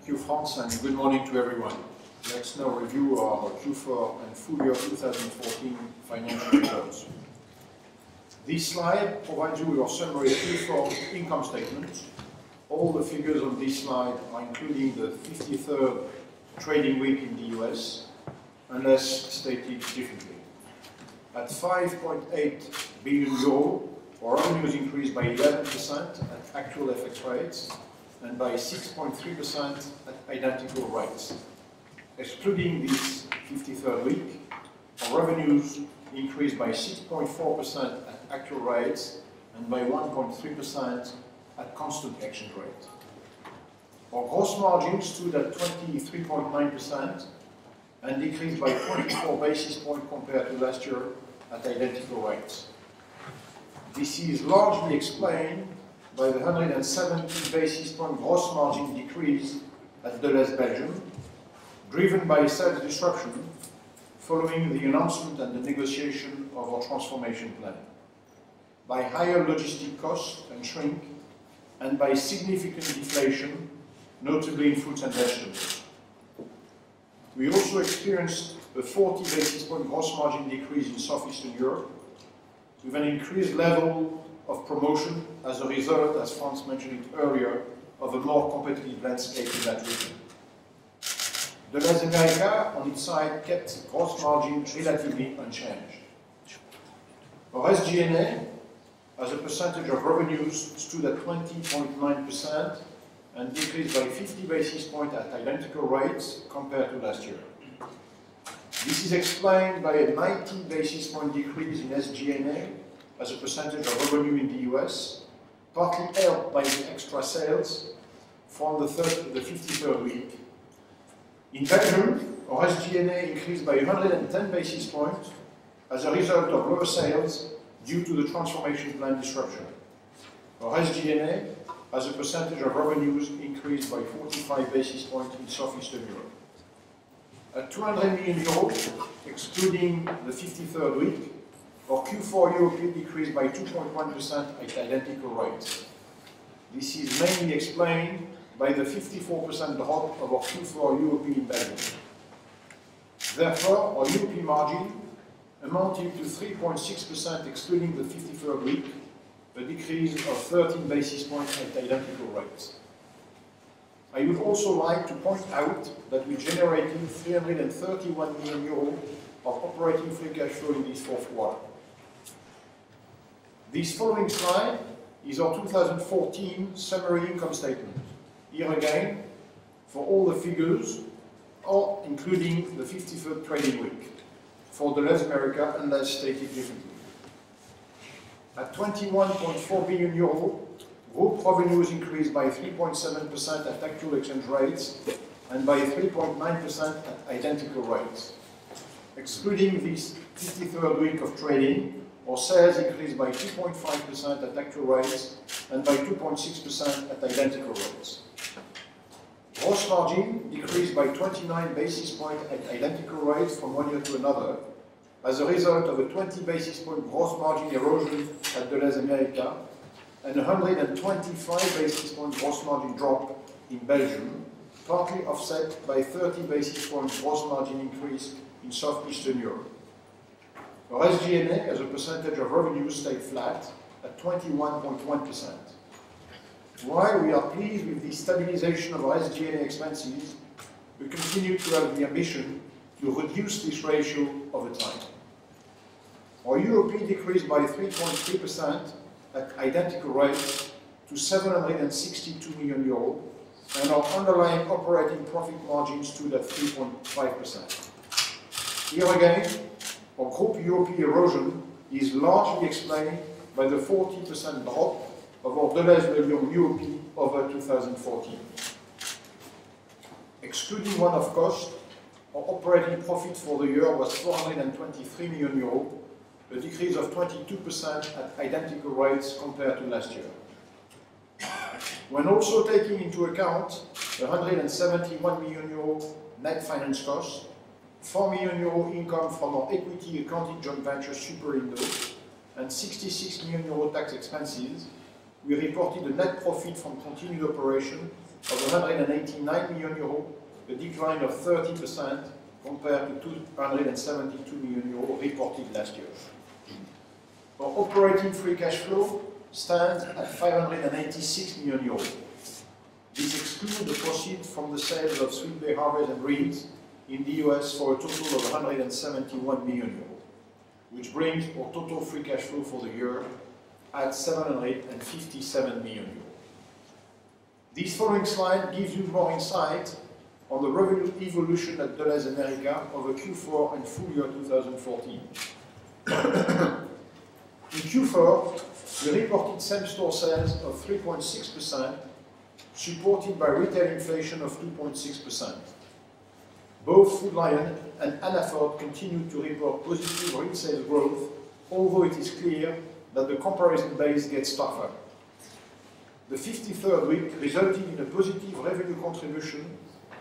Thank you, Franz, and good morning to everyone. Let's now review our Q4 and full year 2014 financial results. This slide provides you with our summary Q4 income statement. All the figures on this slide are including the 53rd trading week in the US, unless stated differently. At 5.8 billion euro, our revenues increased by 11% at actual FX rates and by 6.3% at identical rates. Excluding this 53rd week, our revenues increased by 6.4% at actual rates and by 1.3% at constant exchange rate. Our gross margin stood at 23.9% and decreased by 24 basis points compared to last year at identical rates. This is largely explained by the 170 basis point gross margin decrease at Delhaize Belgium, driven by sales disruption following the announcement and the negotiation of our transformation plan, by higher logistic costs and shrink, and by significant deflation, notably in fruits and vegetables. We also experienced a 40 basis point gross margin decrease in Southeastern Europe, with an increased level of promotion as a result, as Franz mentioned it earlier, of a more competitive landscape in that region. Delhaize America, on its side, kept gross margin relatively unchanged. Our SG&A, as a percentage of revenues, stood at 20.9% and decreased by 50 basis points at identical rates compared to last year. This is explained by a 90 basis point decrease in SG&A as a percentage of revenue in the US, partly helped by the extra sales from the 53rd week. In Belgium, our SG&A increased by 110 basis points as a result of lower sales due to the transformation plan disruption. Our SG&A, as a percentage of revenues, increased by 45 basis points in Southeastern Europe. At 200 million euros, excluding the 53rd week, our Q4 Europe decreased by 2.1% at identical rates. This is mainly explained by the 54% drop of our Q4 Europe in Belgium. Therefore, our Europe margin amounted to 3.6% excluding the 53rd week, a decrease of 13 basis points at identical rates. I would also like to point out that we generated 331 million euros of operating free cash flow in this fourth quarter. This following slide is our 2014 summary income statement. Here again, for all the figures, or including the 53rd trading week, for Delhaize America, unless stated differently. At 21.4 billion euro, group revenues increased by 3.7% at actual exchange rates and by 3.9% at identical rates. Excluding this 53rd week of trading, our sales increased by 2.5% at actual rates and by 2.6% at identical rates. Gross margin decreased by 29 basis points at identical rates from one year to another as a result of a 20 basis point gross margin erosion at Delhaize America and a 125 basis point gross margin drop in Belgium, partly offset by 30 basis points gross margin increase in Southeastern Europe. Our SG&A as a percentage of revenue stayed flat at 21.1%. While we are pleased with the stabilization of our SG&A expenses, we continue to have the ambition to reduce this ratio over time. Our UOP decreased by 3.3% at identical rates to 762 million euros, and our underlying operating profit margin stood at 3.5%. Here again, our group UOP erosion is largely explained by the 40% drop of our Delhaize Belgium UOP over 2014. Excluding one-off cost, our operating profit for the year was 423 million euros, a decrease of 22% at identical rates compared to last year. When also taking into account 171 million euro net finance costs, 4 million euro income from our equity accounted joint venture Superindo, and 66 million euro tax expenses, we reported a net profit from continued operation of 189 million euro, a decline of 30% compared to 272 million euro reported last year. Our operating free cash flow stands at 586 million euros. This excludes the proceeds from the sales of Sweet Bay Harvest and Reeds in the US for a total of 171 million euros, which brings our total free cash flow for the year at 757 million euros. This following slide gives you more insight on the revenue evolution at Delhaize America over Q4 and full year 2014. In Q4, we reported same-store sales of 3.6%, supported by retail inflation of 2.6%. Both Food Lion and Hannaford continued to report positive real sales growth, although it is clear that the comparison base gets tougher. The 53rd week resulted in a positive revenue contribution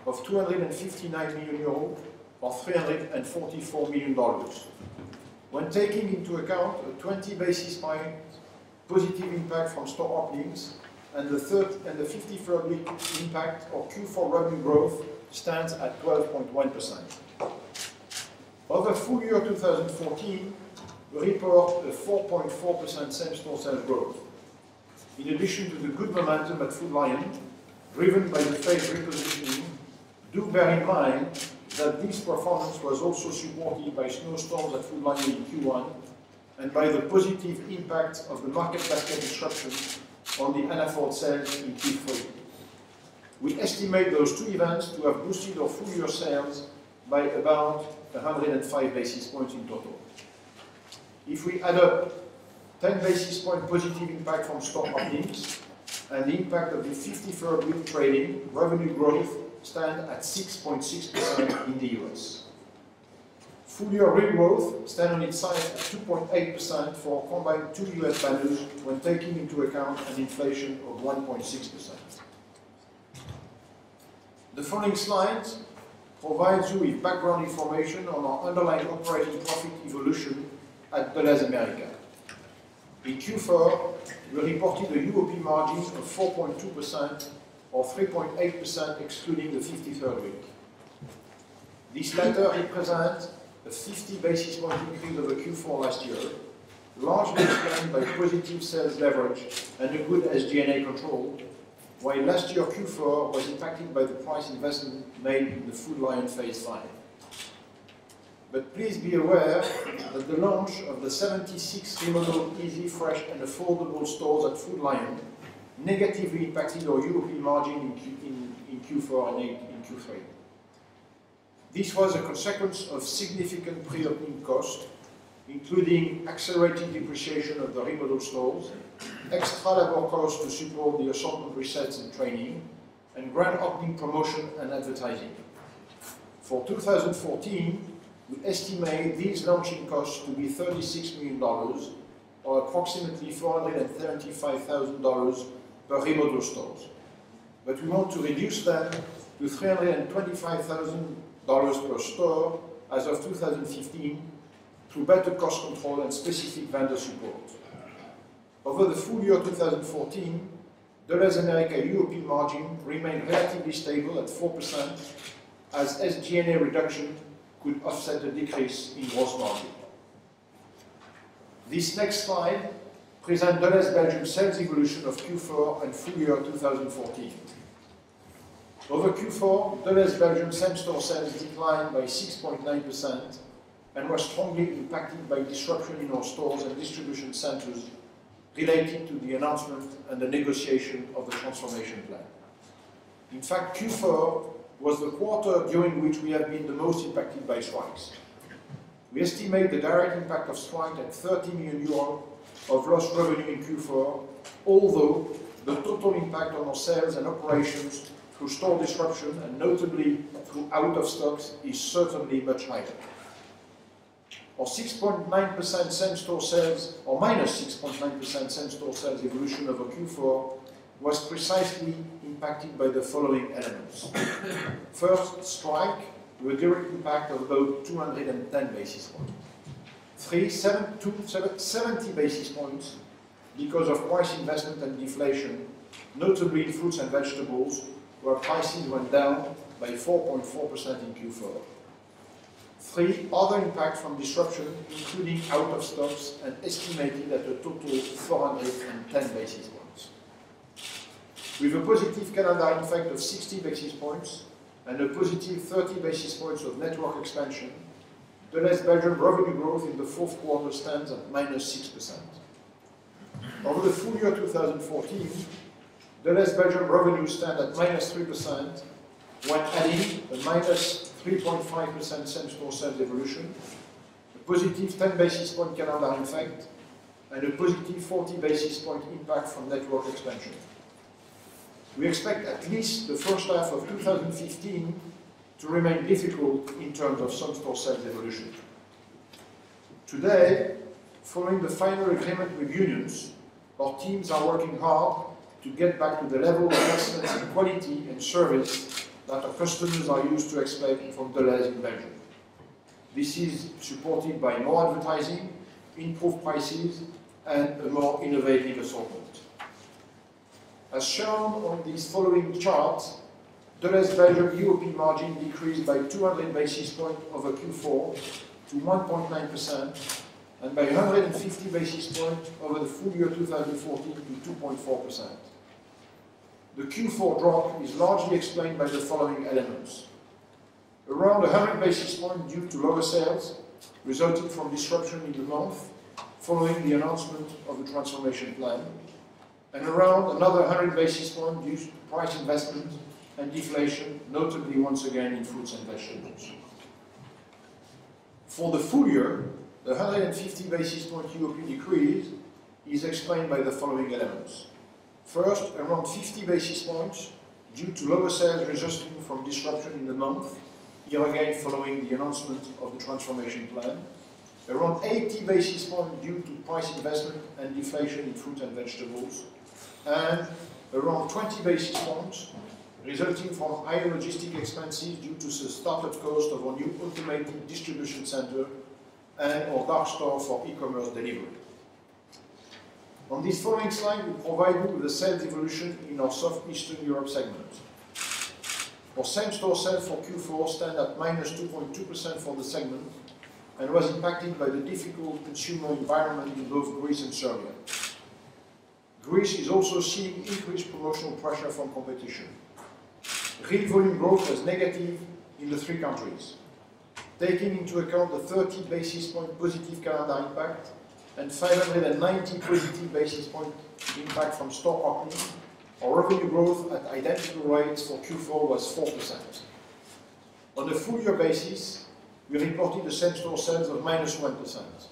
of 259 million euros or $344 million. When taking into account a 20 basis point positive impact from store openings and the 53rd week impact of Q4 revenue growth stands at 12.1%. Over full year 2014, we report a 4.4% same-store sales growth. In addition to the good momentum at Food Lion, driven by the phase repositioning, do bear in mind that this performance was also supported by snowstorms at Food Lion in Q1 and by the positive impact of the market basket disruption on the Hannaford sales in Q3. We estimate those two events to have boosted our full year sales by about 105 basis points in total. If we add up 10 basis point positive impact from store openings and the impact of the 53rd week trading, revenue growth stands at 6.6% in the US. Full year real growth stands on its side at 2.8% for combined two US banners when taking into account an inflation of 1.6%. The following slides provides you with background information on our underlying operating profit evolution at Delhaize America. In Q4, we reported a UOP margin of 4.2% or 3.8% excluding the 53rd week. This latter represents a 50 basis point increase over Q4 last year, largely explained by positive sales leverage and a good SG&A control, while last year Q4 was impacted by the price investment made in the Food Lion Phase 5. But please be aware that the launch of the 76 remodeled easy, fresh and affordable stores at Food Lion negatively impacted our UOP margin in Q4 and in Q3. This was a consequence of significant pre-opening costs, including accelerated depreciation of the remodeled stores, extra labor costs to support the assortment resets and training, and grand opening promotion and advertising. For 2014, we estimate these launching costs to be $36 million, or approximately $475,000 per remodel stores. But we want to reduce them to $325,000 per store as of 2015 through better cost control and specific vendor support. Over the full year 2014, Delhaize America UOP margin remained relatively stable at 4% as SG&A reduction could offset the decrease in gross margin. This next slide presents Delhaize Belgium sales evolution of Q4 and full year 2014. Over Q4, Delhaize Belgium same-store sales declined by 6.9% and was strongly impacted by disruption in our stores and distribution centers related to the announcement and the negotiation of the transformation plan. In fact, Q4 was the quarter during which we have been the most impacted by strikes. We estimate the direct impact of strike at 30 million euros of lost revenue in Q4, although the total impact on our sales and operations through store disruption and notably through out of stocks is certainly much higher. Our 6.9% same-store sales, or minus 6.9% same-store sales evolution over Q4 was precisely impacted by the following elements. First, strike, with a direct impact of about 210 basis points. 70 basis points because of price investment and deflation, notably in fruits and vegetables, where prices went down by 4.4% in Q4. 3. Other impacts from disruption, including out of stocks, and estimated at a total of 410 basis points. With a positive calendar effect of 60 basis points and a positive 30 basis points of network expansion, Delhaize Belgium revenue growth in the fourth quarter stands at -6%. Over the full year 2014, Delhaize Belgium revenues stand at -3% when adding a -3.5% same-store sales evolution, a positive 10 basis point calendar effect, and a positive 40 basis point impact from network expansion. We expect at least the first half of 2015 to remain difficult in terms of same-store sales evolution. Today, following the final agreement with unions, our teams are working hard to get back to the level of excellence in quality and service that our customers are used to expect from Delhaize in Belgium. This is supported by more advertising, improved prices, and a more innovative assortment. As shown on these following charts, Delhaize Belgium UOP margin decreased by 200 basis points over Q4 to 1.9%, and by 150 basis points over the full year 2014 to 2.4%. The Q4 drop is largely explained by the following elements. Around 100 basis points due to lower sales, resulting from disruption in the month following the announcement of the transformation plan, and around another 100 basis points due to price investment and deflation, notably once again in fruits and vegetables. For the full year, the 150 basis point UOP decrease is explained by the following elements. First, around 50 basis points due to lower sales resulting from disruption in the month, here again following the announcement of the transformation plan. Around 80 basis points due to price investment and deflation in fruit and vegetables. And around 20 basis points resulting from higher logistic expenses due to the startup cost of our new automated distribution center and our dark store for e-commerce delivery. On this following slide, we provide you with the sales evolution in our Southeastern Europe segment. Our same-store sales for Q4 stand at -2.2% for the segment and was impacted by the difficult consumer environment in both Greece and Serbia. Greece is also seeing increased promotional pressure from competition. Real volume growth was negative in the three countries. Taking into account the 30 basis point positive calendar impact and 590 positive basis point impact from store opening, our revenue growth at identical rates for Q4 was 4%. On a full year basis, we reported a same-store sales of -1%.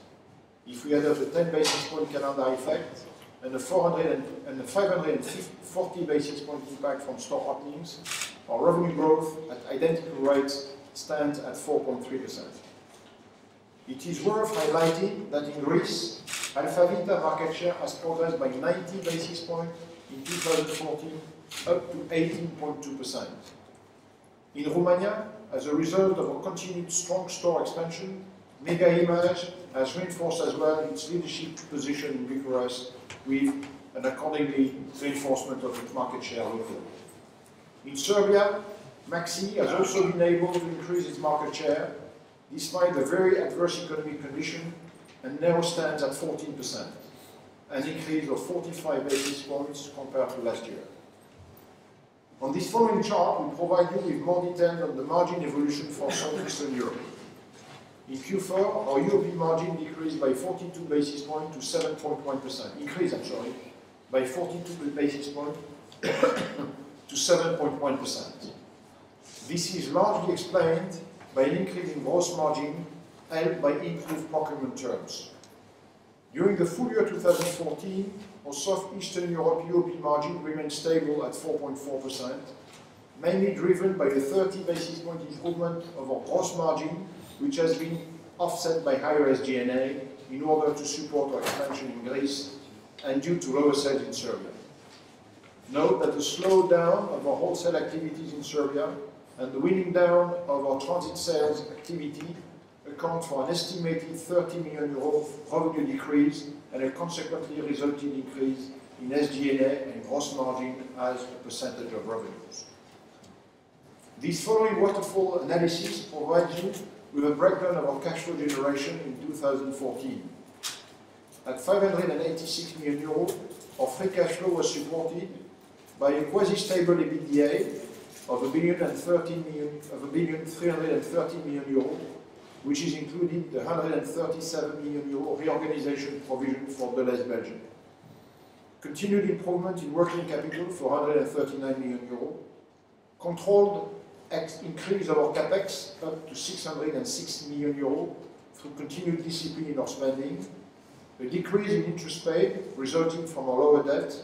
If we added the 10 basis point calendar effect and the 540 basis point impact from store openings, our revenue growth at identical rates stands at 4.3%. It is worth highlighting that in Greece, Alpha Vita market share has progressed by 90 basis points in 2014 up to 18.2%. In Romania, as a result of a continued strong store expansion, Mega Image has reinforced as well its leadership position in Bucharest with an accordingly reinforcement of its market share locally. In Serbia, Maxi has also been able to increase its market share despite the very adverse economic condition and now stands at 14%, an increase of 45 basis points compared to last year. On this following chart, we provide you with more detail on the margin evolution for Southeastern Europe. In Q4, our UOP margin decreased by 42 basis points to 7.1%. By 42 basis points to 7.1%. This is largely explained by an increase in gross margin helped by improved procurement terms. During the full year 2014, our Southeastern Europe UOP margin remained stable at 4.4%, mainly driven by a 30 basis point improvement of our gross margin, which has been offset by higher SG&A in order to support our expansion in Greece and due to lower sales in Serbia. Note that the slowdown of our wholesale activities in Serbia and the winding down of our transit sales activity account for an estimated 30 million euro revenue decrease and a consequently resulting increase in SG&A and gross margin as a percentage of revenues. This following waterfall analysis provides you with a breakdown of our cash flow generation in 2014. At 586 million euros, our free cash flow was supported by a quasi-stable EBITDA of 1,330 million euros, which is including the 137 million euro reorganization provision for Delhaize Belgium. Continued improvement in working capital for 139 million euros, controlled increase of our capex up to 606 million euros through continued discipline in our spending, a decrease in interest paid resulting from our lower debt,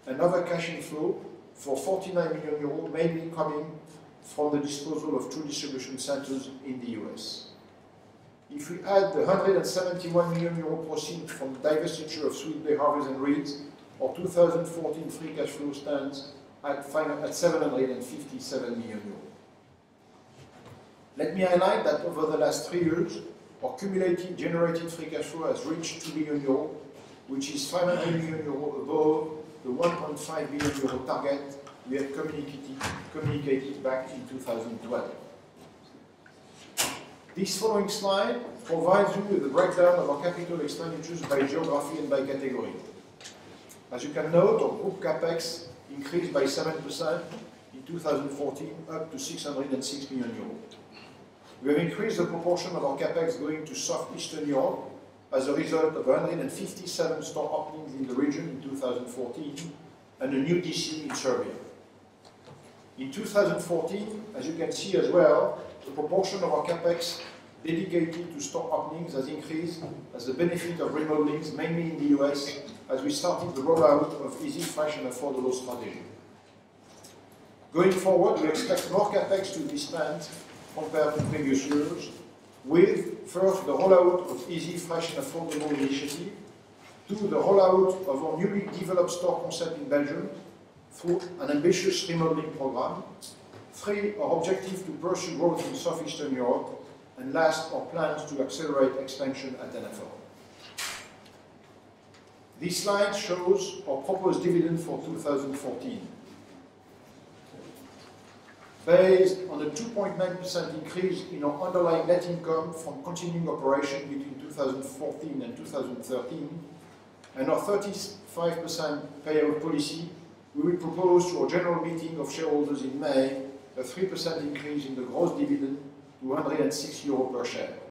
and other cash inflow for 49 million euros, mainly coming from the disposal of 2 distribution centers in the US. If we add the 171 million euro proceeds from the divestiture of Sweet Delhaize and Reeds, our 2014 free cash flow stands at 757 million euros. Let me highlight that over the last 3 years, our cumulative generated free cash flow has reached 2 billion euros, which is 500 million euros above the 1.5 billion euro target we had communicated back in 2012. This following slide provides you with a breakdown of our capital expenditures by geography and by category. As you can note, our group capex increased by 7% in 2014, up to 606 million euros. We have increased the proportion of our capex going to Southeastern Europe as a result of 157 store openings in the region in 2014 and a new DC in Serbia. In 2014, as you can see as well, the proportion of our capex dedicated to store openings has increased as a benefit of remodelings, mainly in the US, as we started the rollout of Easy, Fresh and Affordable strategy. Going forward, we expect more capex to be spent compared to previous years, with first the rollout of Easy, Fresh and Affordable initiative, 2, the rollout of our newly developed store concept in Belgium through an ambitious remodeling program, 3, our objective to pursue growth in Southeastern Europe, and last, our plans to accelerate expansion at NFL. This slide shows our proposed dividend for 2014. Based on a 2.9% increase in our underlying net income from continuing operation between 2014 and 2013, and our 35% payout policy, we will propose to our general meeting of shareholders in May a 3% increase in the gross dividend to 106 euros per share.